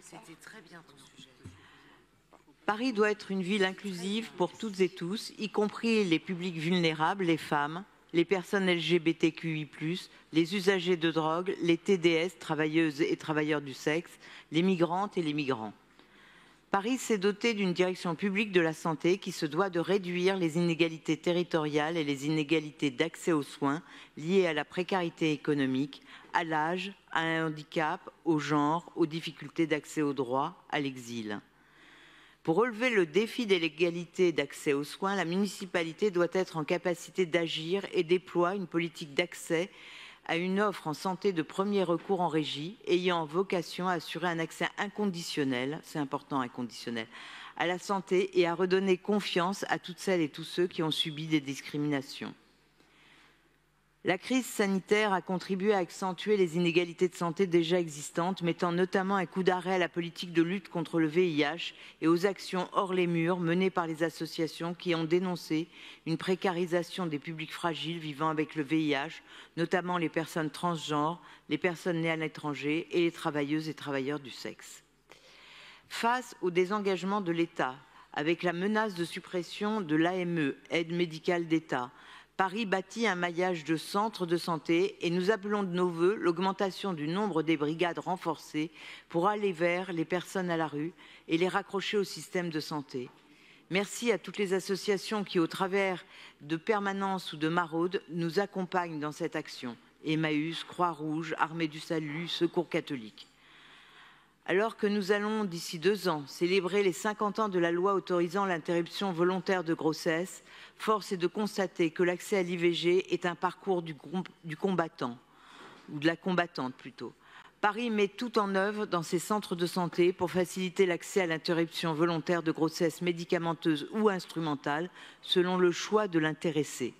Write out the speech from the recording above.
C'était très bien ton sujet. Paris doit être une ville inclusive pour toutes et tous, y compris les publics vulnérables, les femmes, les personnes LGBTQI+, les usagers de drogue, les TDS, travailleuses et travailleurs du sexe, les migrantes et les migrants. Paris s'est doté d'une direction publique de la santé qui se doit de réduire les inégalités territoriales et les inégalités d'accès aux soins liées à la précarité économique, à l'âge, à un handicap, au genre, aux difficultés d'accès aux droits, à l'exil. Pour relever le défi de l'égalité d'accès aux soins, la municipalité doit être en capacité d'agir et déploie une politique d'accès à une offre en santé de premier recours en régie, ayant vocation à assurer un accès inconditionnel, c'est important, inconditionnel, à la santé et à redonner confiance à toutes celles et tous ceux qui ont subi des discriminations. La crise sanitaire a contribué à accentuer les inégalités de santé déjà existantes, mettant notamment un coup d'arrêt à la politique de lutte contre le VIH et aux actions hors les murs menées par les associations qui ont dénoncé une précarisation des publics fragiles vivant avec le VIH, notamment les personnes transgenres, les personnes nées à l'étranger et les travailleuses et travailleurs du sexe. Face au désengagement de l'État, avec la menace de suppression de l'AME, aide médicale d'État, Paris bâtit un maillage de centres de santé et nous appelons de nos vœux l'augmentation du nombre des brigades renforcées pour aller vers les personnes à la rue et les raccrocher au système de santé. Merci à toutes les associations qui, au travers de permanences ou de maraudes, nous accompagnent dans cette action. Emmaüs, Croix-Rouge, Armée du Salut, Secours catholique. Alors que nous allons, d'ici 2 ans, célébrer les 50 ans de la loi autorisant l'interruption volontaire de grossesse, force est de constater que l'accès à l'IVG est un parcours du combattant, ou de la combattante plutôt. Paris met tout en œuvre dans ses centres de santé pour faciliter l'accès à l'interruption volontaire de grossesse médicamenteuse ou instrumentale, selon le choix de l'intéressé.